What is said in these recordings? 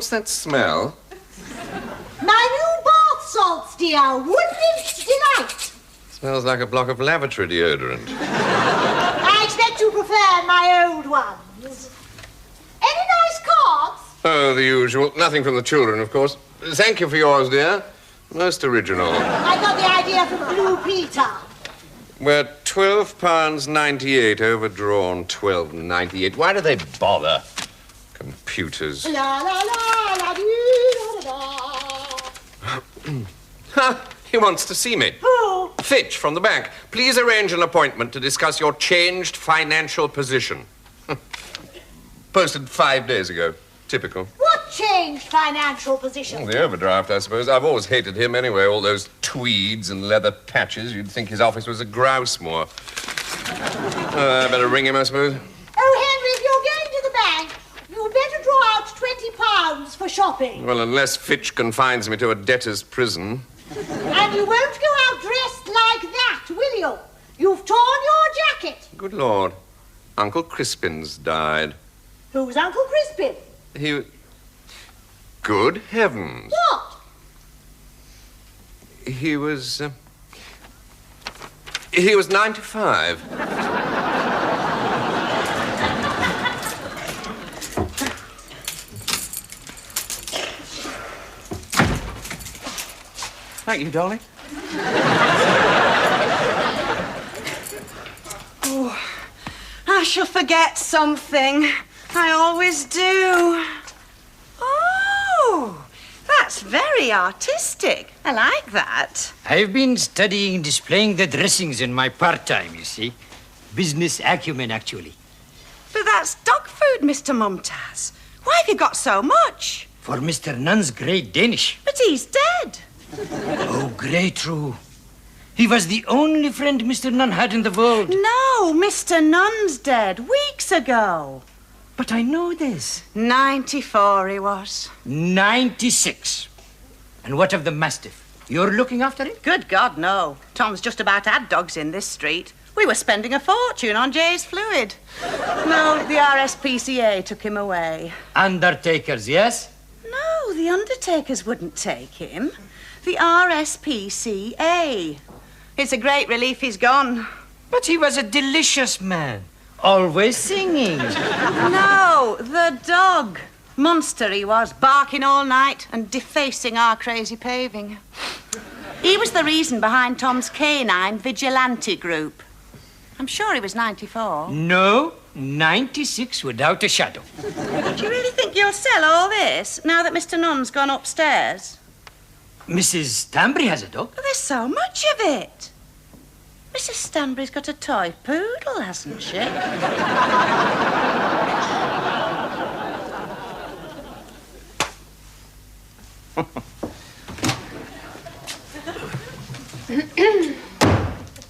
What's that smell? My new bath salts, dear. Woodman's delight. Smells like a block of lavatory deodorant. I expect you prefer my old ones. Any nice cards? Oh, the usual. Nothing from the children, of course. Thank you for yours, dear. Most original. I got the idea from Blue Peter. We're £12.98 overdrawn. £12.98. Why do they bother? Computers. La la la la dee, la la. Ha! He wants to see me. Who? Fitch from the bank. Please arrange an appointment to discuss your changed financial position. Posted 5 days ago. Typical. What changed financial position? Oh, the overdraft, I suppose. I've always hated him anyway. All those tweeds and leather patches. You'd think his office was a grouse moor. I better ring him, I suppose. Oh, Henry, if you're going to the bank, you'd better draw out £20 for shopping. Well, unless Fitch confines me to a debtor's prison. And you won't go out dressed like that, will you? You've torn your jacket. Good Lord. Uncle Crispin's died. Who's Uncle Crispin? He... Good heavens. What? He was 95. Thank you, darling. Oh, I shall forget something. I always do. Oh, that's very artistic. I like that. I've been studying displaying the dressings in my part-time, you see. Business acumen, actually. But that's dog food, Mr. Mumtaz. Why have you got so much? For Mr. Nunn's great Danish. But he's dead. Oh, great true. He was the only friend Mr. Nunn had in the world. No, Mr. Nunn's dead weeks ago. But I know this. 94 he was. 96. And what of the Mastiff? You're looking after it? Good God, no. Tom's just about had dogs in this street. We were spending a fortune on Jay's fluid. No, the RSPCA took him away. Undertakers, yes? No, the undertakers wouldn't take him. The RSPCA. It's a great relief he's gone. But he was a delicious man. Always singing. No, the dog. Monster he was, barking all night and defacing our crazy paving. He was the reason behind Tom's canine vigilante group. I'm sure he was 94. No, 96 without a shadow. Do you really think you'll sell all this now that Mr. Nunn's gone upstairs? Mrs. Stanbury has a dog. But there's so much of it. Mrs. Stanbury's got a toy poodle, hasn't she?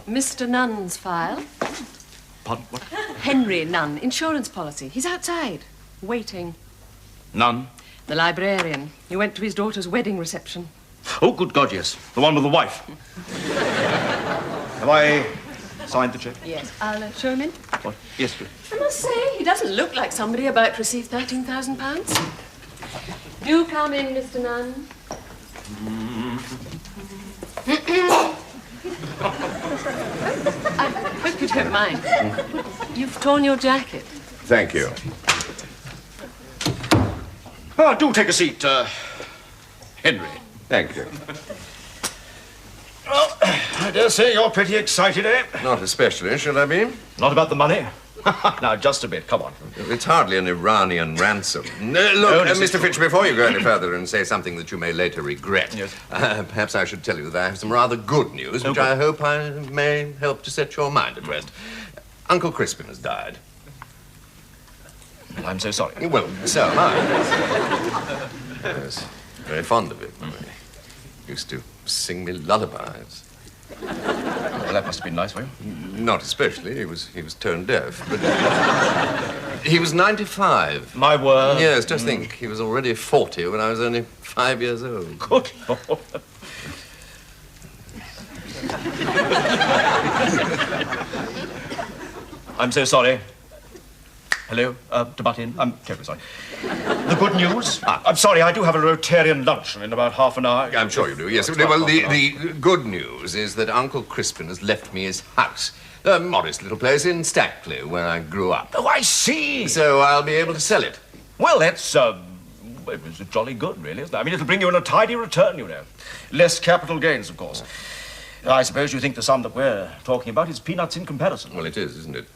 Mr. Nunn's file. Pardon, what? Henry Nunn, insurance policy. He's outside, waiting. Nunn? The librarian. He went to his daughter's wedding reception. Oh, good God, yes. The one with the wife. Have I signed the cheque? Yes. I'll show him in. What? Yes, please. I must say, he doesn't look like somebody about to receive £13,000. Do come in, Mr. Nunn. I hope you don't mind. You've torn your jacket. Thank you. Oh, do take a seat, Henry. Thank you. Well, I dare say you're pretty excited, eh? Not especially, should I be? Not about the money? Now, just a bit. Come on. It's hardly an Iranian ransom. Look, Mr. Fitch, before you go any further and say something that you may later regret, yes. Perhaps I should tell you that I have some rather good news, which I hope I may help to set your mind at rest. Uncle Crispin has died. Well, I'm so sorry. Well, so am I. Yes, very fond of him. He used to sing me lullabies. Well, that must have been nice for you. Not especially. He was tone deaf. But he was 95. My word. Yes, just think. He was already 40 when I was only 5 years old. Good Lord. I'm so sorry. Hello, to butt in. I'm terribly sorry. The good news? I'm sorry, I do have a Rotarian luncheon in about half an hour. I'm sure you do, yes. It's Well, about half an hour. the good news is that Uncle Crispin has left me his house. A modest little place in Stackley, where I grew up. Oh, I see. So I'll be able to sell it. Well, that's, it's jolly good, really, isn't it? I mean, it'll bring you in a tidy return, you know. Less capital gains, of course. I suppose you think the sum that we're talking about is peanuts in comparison. Well, it is, isn't it?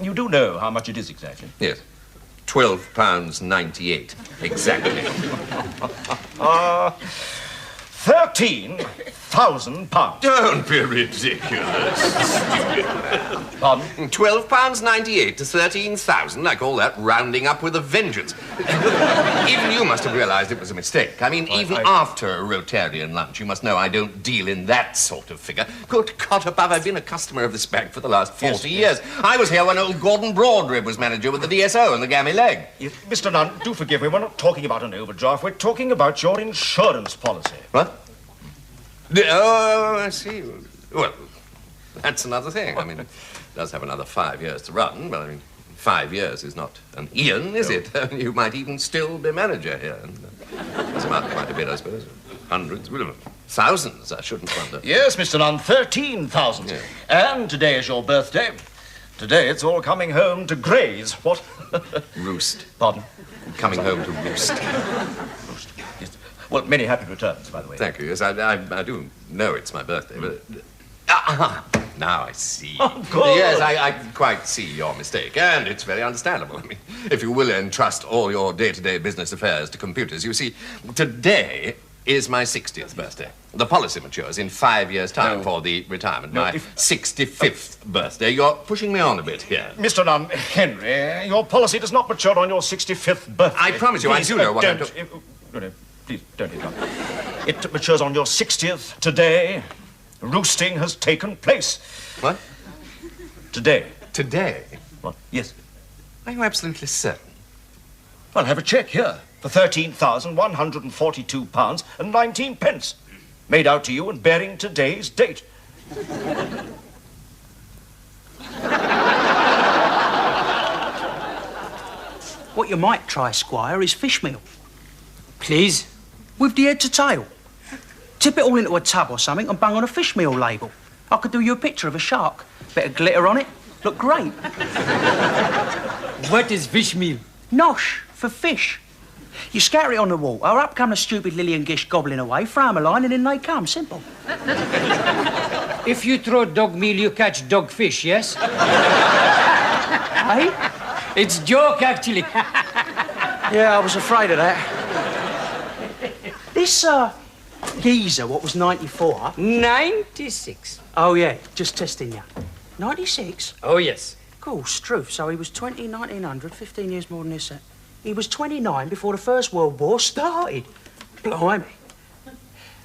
You do know how much it is exactly. Yes. £12.98, exactly. 13,000 pounds. Don't be ridiculous, stupid man. Pardon? £12.98 to 13,000. I call that rounding up with a vengeance. Even you must have realized it was a mistake. I mean, even after a Rotarian lunch, you must know I don't deal in that sort of figure. Good God above, I've been a customer of this bank for the last 40 years. I was here when old Gordon Broadrib was manager with the DSO and the gammy leg. Mr. Nunn, do forgive me. We're not talking about an overdraft. We're talking about your insurance policy. What? Oh, I see. Well, that's another thing. I mean, it does have another 5 years to run, but I mean, 5 years is not an eon, is it? You might even still be manager here. It's about quite a bit, I suppose. Hundreds, well, thousands, I shouldn't wonder. Yes, Mr. Nunn, 13,000. Yeah. And today is your birthday. Today it's all coming home to graze. What? Roost. Pardon? Coming home to roost. Roost. Yes. Well, many happy returns, by the way. Thank you. Yes, I do know it's my birthday, but... now I see. Oh, good. Yes, I quite see your mistake, and it's very understandable. I mean, if you will entrust all your day-to-day business affairs to computers, you see, today is my 60th birthday. The policy matures in 5 years' time for the retirement. My 65th birthday. You're pushing me on a bit here. Mr. Nunn, Henry, your policy does not mature on your 65th birthday. I promise you, Please, I do know what I'm don't, no, please, don't interrupt. It matures on your 60th today. Roosting has taken place. What? Today. Today? What? Yes. Are you absolutely certain? Well, have a check here for £13,142 and 19 pence. Made out to you and bearing today's date. What you might try, Squire, is fish meal. Please? With the head to tail. Tip it all into a tub or something and bung on a fish meal label. I could do you a picture of a shark. Bit of glitter on it. Look great. What is fish meal? Nosh, for fish. You scatter it on the water, up come the stupid Lily and Gish gobbling away, throw 'em a line and in they come. Simple. If you throw dog meal, you catch dogfish, yes? Hey? It's joke, actually. Yeah, I was afraid of that. This, geezer, what was 94? 96. Oh, yeah, just testing you. 96? Oh, yes. Course, truth. So he was 20, 1900, 15 years more than this. He was 29 before the First World War started. Blimey.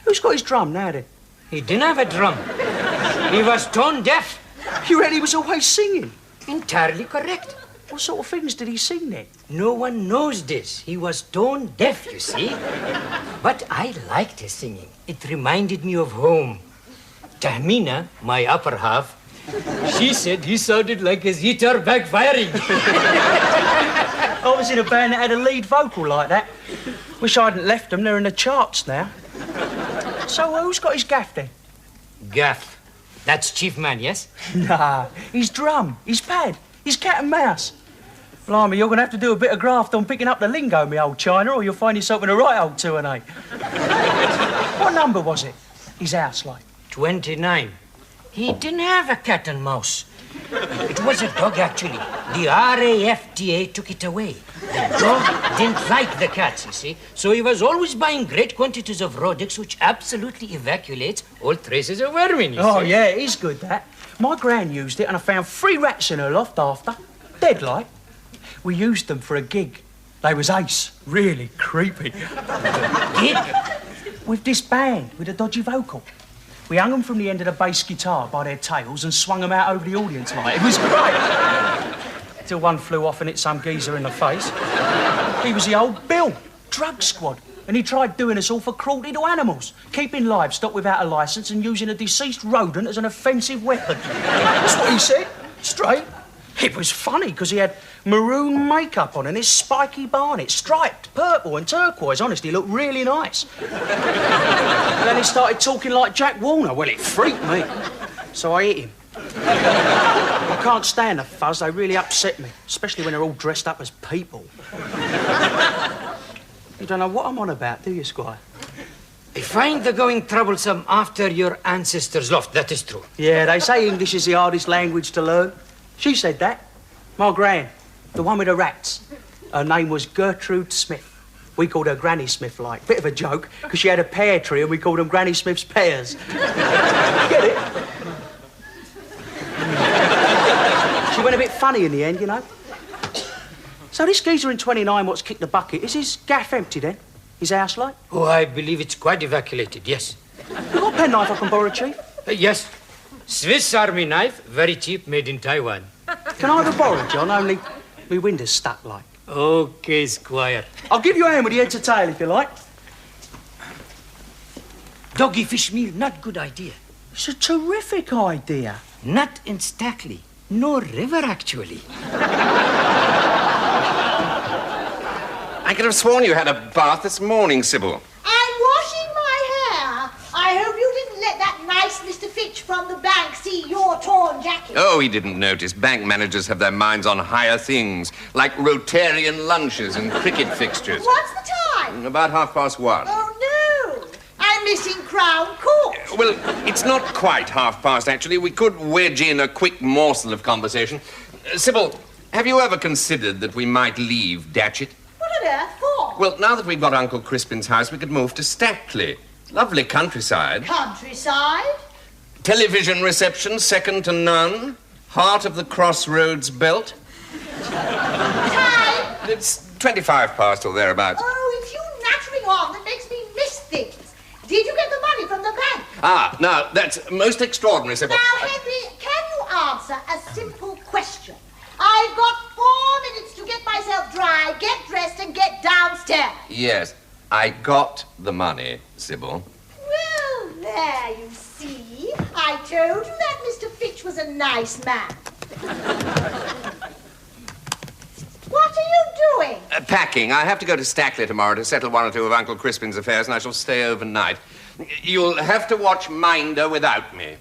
Who's got his drum now, then? He didn't have a drum. He was tone deaf. You reckon he was always singing? Entirely correct. What sort of things did he sing then? No one knows this. He was tone deaf, you see. But I liked his singing. It reminded me of home. Tahmina, my upper half, she said he sounded like his heater backfiring. I was in a band that had a lead vocal like that. Wish I hadn't left them. They're in the charts now. So who's got his gaff then? Gaff. That's chief man, yes? Nah, his drum, his pad, his cat and mouse. Blimey, you're going to have to do a bit of graft on picking up the lingo, me old China, or you'll find yourself in a right old 2 and 8. What number was it? His house, like? 29. He didn't have a cat and mouse. It was a dog, actually. The RAFTA took it away. The dog didn't like the cats, you see, so he was always buying great quantities of Rodex, which absolutely evacuates all traces of vermin, you see. Oh, yeah, it is good, that. My gran used it, and I found 3 rats in her loft after. Dead, like. We used them for a gig. They was ace. Really creepy. Gig? With this band, with a dodgy vocal. We hung them from the end of the bass guitar by their tails and swung them out over the audience like. It was great. Till one flew off and hit some geezer in the face. He was the old Bill, drug squad. And he tried doing us all for cruelty to animals, keeping livestock without a licence and using a deceased rodent as an offensive weapon. That's what he said, straight. It was funny, because he had maroon makeup on and this spiky barnet, striped, purple and turquoise. Honestly, looked really nice. And then he started talking like Jack Warner. Well, it freaked me. So I hit him. I can't stand the fuzz. They really upset me, especially when they're all dressed up as people. You don't know what I'm on about, do you, Squire? I find the going troublesome after your ancestors left. That is true. Yeah, they say English is the hardest language to learn. She said that. My gran, the one with the rats. Her name was Gertrude Smith. We called her Granny Smith, like. Bit of a joke, because she had a pear tree and we called them Granny Smith's pears. Get it? She went a bit funny in the end, you know. So this geezer in 29 what's kicked the bucket, is his gaff empty then? His house like? Oh, I believe it's quite evacuated, yes. You got a penknife I can borrow, Chief? Yes. Swiss Army knife, very cheap, made in Taiwan. Can I have a borrow, John? Only my window's stuck like. Okay, Squire. I'll give you a hand with the head to tail if you like. Doggy fish meal, not good idea. It's a terrific idea. Not in Stackley. No river, actually. I could have sworn you had a bath this morning, Sybil. I'm washing my hair. I hope you didn't let that nice Mr. Fitch from the bank see your torn jacket. Oh, he didn't notice. Bank managers have their minds on higher things, like Rotarian lunches and cricket fixtures. What's the time? About 1:30. Oh, no. I'm missing Crown Court. Well, it's not quite 1:30, actually. We could wedge in a quick morsel of conversation. Sybil, have you ever considered that we might leave Datchet? What on earth for? Well, now that we've got Uncle Crispin's house, we could move to Stackley. Lovely countryside. Countryside? Television reception, second to none. Heart of the crossroads belt. Time? It's 25 or thereabouts. Oh, it's you nattering on that makes me miss things. Did you get the money from the bank? Ah, now, that's most extraordinary, Sybil. Now, Henry, can you answer a simple question? I've got 4 minutes to get myself dry, get dressed, and get downstairs. Yes, I got the money, Sybil. Well, there you see. I told you that Mr. Fitch was a nice man. What are you doing? Packing. I have to go to Stackley tomorrow to settle 1 or 2 of Uncle Crispin's affairs, and I shall stay overnight. You'll have to watch Minder without me.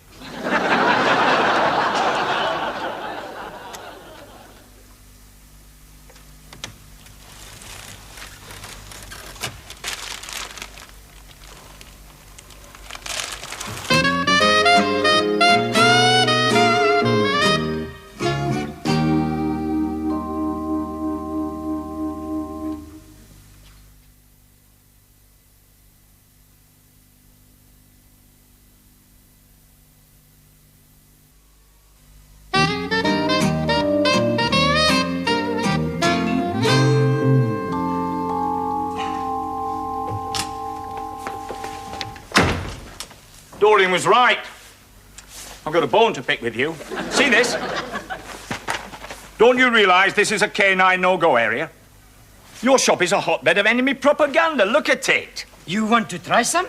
Doreen was right. I've got a bone to pick with you. See this? Don't you realise this is a K9 no-go area? Your shop is a hotbed of enemy propaganda. Look at it. You want to try some?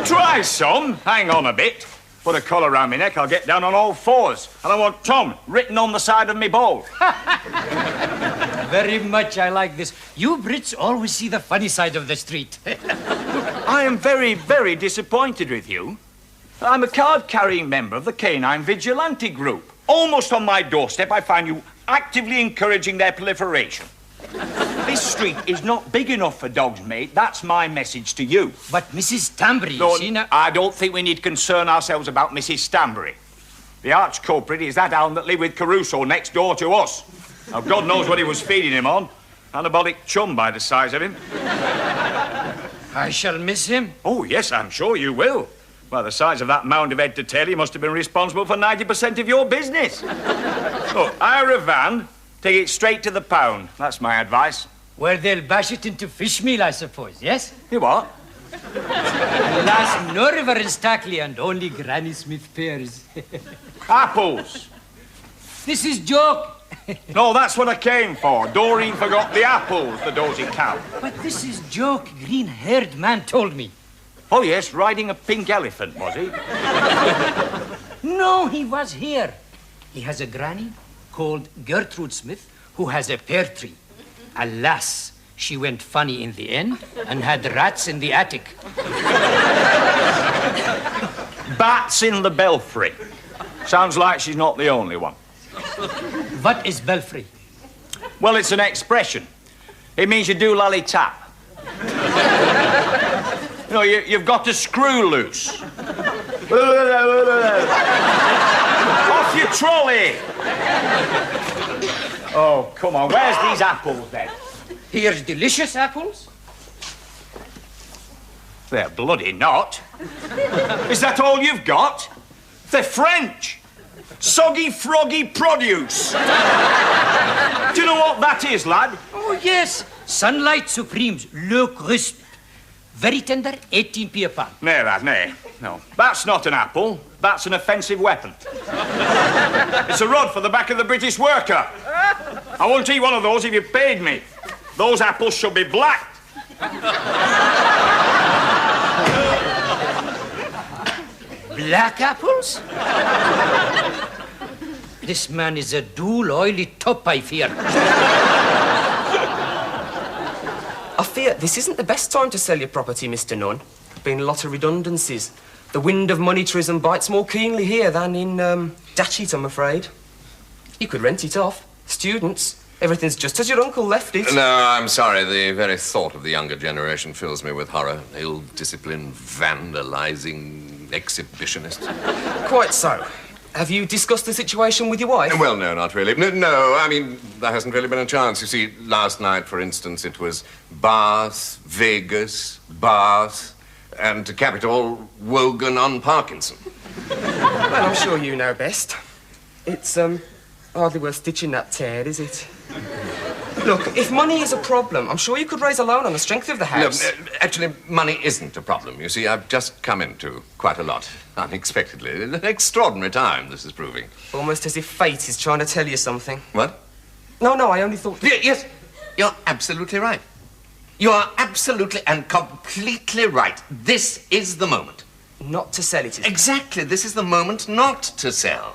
Try some. Hang on a bit. Put a collar round my neck, I'll get down on all fours. And I want Tom written on the side of me bowl. Very much I like this. You Brits always see the funny side of the street. I am very, very disappointed with you. I'm a card-carrying member of the Canine Vigilante Group. Almost on my doorstep, I find you actively encouraging their proliferation. This street is not big enough for dogs, mate. That's my message to you. But Mrs. Stanbury, No, you see now... I don't think we need to concern ourselves about Mrs. Stanbury. The arch culprit is that hound that lived with Caruso next door to us. Now, God knows what he was feeding him on. Anabolic chum by the size of him. I shall miss him. Oh, yes, I'm sure you will. By the size of that mound of head to tail, he must have been responsible for 90% of your business. Look, hire a van, take it straight to the pound. That's my advice. Where they'll bash it into fish meal, I suppose, yes? You what? Alas, no river in Stackley and only Granny Smith pears. Apples. This is joke. No, that's what I came for. Doreen forgot the apples, the dozy cow. But this is joke, green-haired man told me. Oh, yes, riding a pink elephant, was he? No, he was here. He has a granny called Gertrude Smith, who has a pear tree. Alas, she went funny in the end and had rats in the attic. Bats in the belfry. Sounds like she's not the only one. What is belfry? Well, it's an expression. It means you do lolly-tap. You know, you've got to screw loose. Off your trolley! Oh, come on, where's these apples, then? Here's delicious apples. They're bloody not. Is that all you've got? They're French. Soggy, froggy produce. Do you know what that is, lad? Oh, yes. Sunlight Supremes, Le Crisp. Very tender, 18p a pound. Nay, lad, nay. No, that's not an apple. That's an offensive weapon. It's a rod for the back of the British worker. I won't eat one of those if you paid me. Those apples should be black. Black apples? This man is a dual oily top, I fear. I fear this isn't the best time to sell your property, Mr. Nunn. Been a lot of redundancies. The wind of monetarism bites more keenly here than in Datchet, I'm afraid. You could rent it off. Students. Everything's just as your uncle left it. No, I'm sorry. The very thought of the younger generation fills me with horror. Ill-disciplined, vandalizing exhibitionists. Quite so. Have you discussed the situation with your wife? Well, no, not really. No, I mean, there hasn't really been a chance. You see, last night, for instance, it was Bath, Vegas, Bath, and to cap it all, Wogan on Parkinson. Well, I'm sure you know best. It's, hardly worth stitching that tear, is it? Look, if money is a problem, I'm sure you could raise a loan on the strength of the house. No, actually, money isn't a problem. You see, I've just come into quite a lot, unexpectedly. An extraordinary time, this is proving. Almost as if fate is trying to tell you something. What? No, I only thought... Yes, you're absolutely right. You are absolutely and completely right. This is the moment. Not to sell it, is it? Exactly, this is the moment not to sell.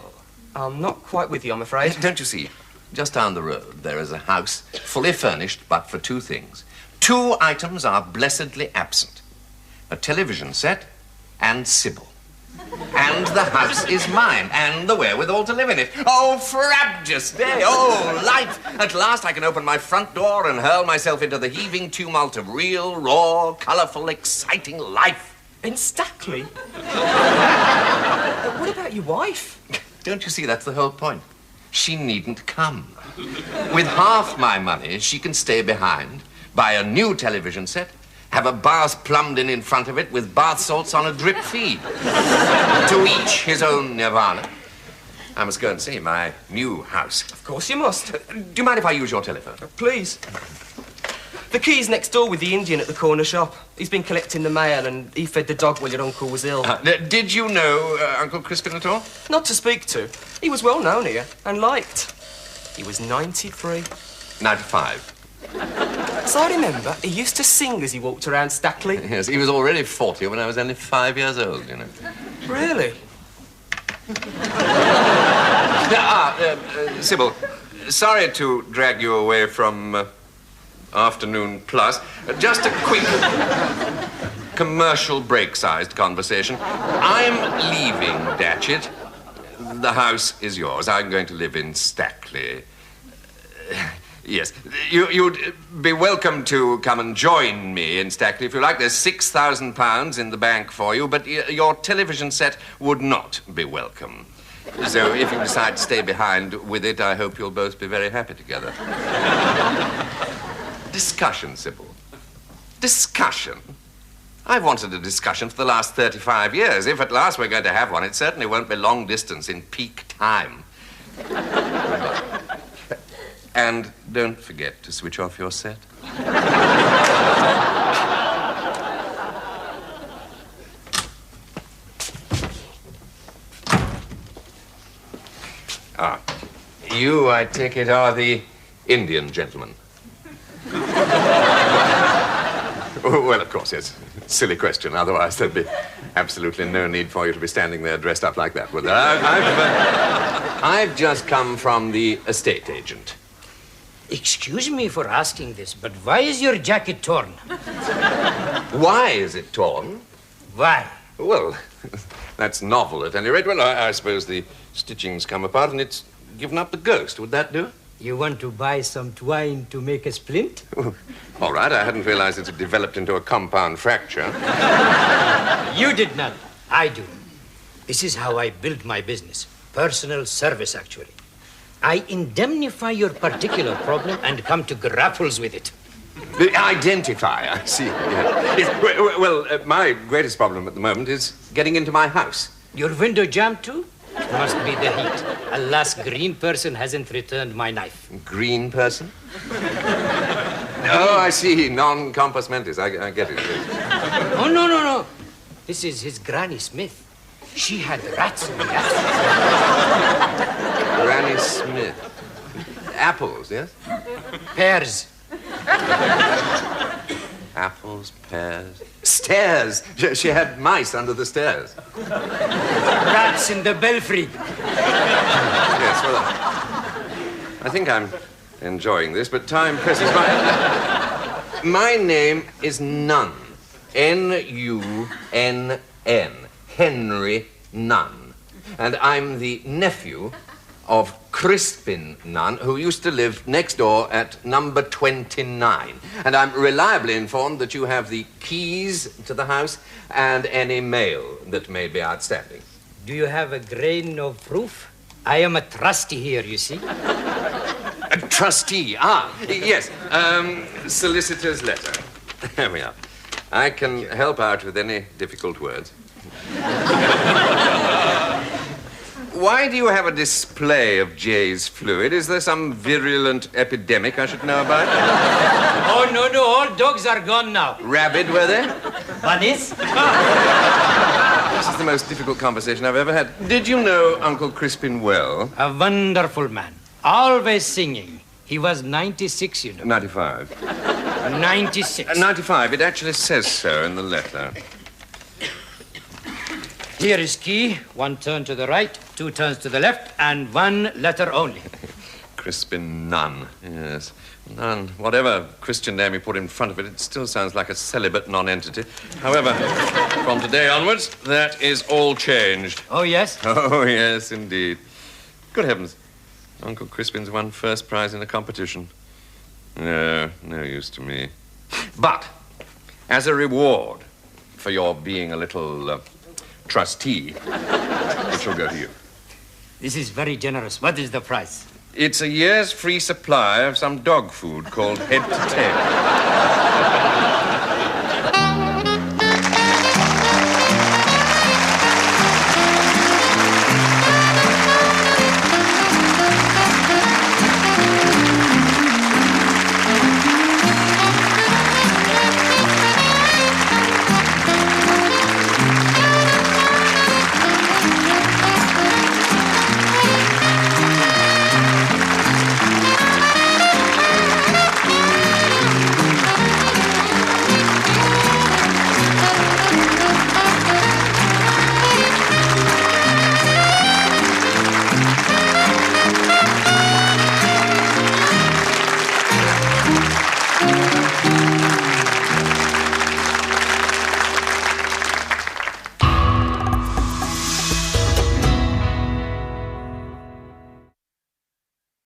I'm not quite with you, I'm afraid. Don't you see? Just down the road, there is a house fully furnished, but for two things. Two items are blessedly absent. A television set and Sybil. And the house is mine, and the wherewithal to live in it. Oh, frabjous day! Oh, life! At last I can open my front door and hurl myself into the heaving tumult of real, raw, colourful, exciting life. In Stackley? What about your wife? Don't you see, that's the whole point. She needn't come. With half my money, she can stay behind, buy a new television set, have a bath plumbed in front of it with bath salts on a drip feed. To each his own nirvana. I must go and see my new house. Of course you must. Do you mind if I use your telephone? Please. The key's next door with the Indian at the corner shop. He's been collecting the mail and he fed the dog while your uncle was ill. Did you know Uncle Crispin at all? Not to speak to. He was well known here and liked. He was 93. 95. So I remember he used to sing as he walked around Stackley. Yes, he was already 40 when I was only 5 years old, you know. Really? Sybil, sorry to drag you away from Afternoon Plus. Just a quick commercial break-sized conversation. I'm leaving Datchet. The house is yours. I'm going to live in Stackley. Yes, you'd be welcome to come and join me in Stackley if you like. There's £6,000 in the bank for you, but your television set would not be welcome. So if you decide to stay behind with it, I hope you'll both be very happy together. Discussion, Sybil. Discussion? I've wanted a discussion for the last 35 years. If at last we're going to have one, it certainly won't be long distance in peak time. And don't forget to switch off your set. You, I take it, are the Indian gentleman. Well, of course, yes. Silly question. Otherwise, there'd be absolutely no need for you to be standing there dressed up like that, would there? I've just come from the estate agent. Excuse me for asking this, but why is your jacket torn? Why is it torn? Why? Well, that's novel at any rate. Well, I suppose the stitching's come apart and it's given up the ghost. Would that do? You want to buy some twine to make a splint? All right, I hadn't realized it had developed into a compound fracture. You did not. I do. This is how I build my business. Personal service, actually. I indemnify your particular problem and come to grapples with it. Identify, I see. Yes. Well, my greatest problem at the moment is getting into my house. Your window jammed too? It must be the heat. Alas, green person hasn't returned my knife. Green person? Oh, I see. Non-compos mentis. I get it. Oh, no. This is his Granny Smith. She had rats in the attic. Granny Smith. Apples, yes? Pears. Apples, pears. Stairs. She had mice under the stairs. Rats in the belfry. Yes, well, I think I'm enjoying this, but time presses by. My name is Nunn. N-U-N-N. Henry Nunn. And I'm the nephew of Crispin Nunn, who used to live next door at number 29. And I'm reliably informed that you have the keys to the house and any mail that may be outstanding. Do you have a grain of proof? I am a trustee here, you see. A trustee? Ah, yes. Solicitor's letter. There we are. I can help out with any difficult words. Why do you have a display of Jay's fluid? Is there some virulent epidemic I should know about? Oh, no, all dogs are gone now. Rabid, were they? Bunnies? This is the most difficult conversation I've ever had. Did you know Uncle Crispin well? A wonderful man. Always singing. He was 96, you know. 95. 96. 95. It actually says so in the letter. Here is key. 1 turn to the right, 2 turns to the left, and 1 letter only. Crispin Nunn. Yes. Nunn. Whatever Christian name you put in front of it, it still sounds like a celibate non-entity. However, from today onwards, that is all changed. Oh, yes? Oh, yes, indeed. Good heavens. Uncle Crispin's won first prize in a competition. No use to me. But, as a reward for your being a little trustee, it shall go to you. This is very generous. What is the price? It's a year's free supply of some dog food called Head to Tail.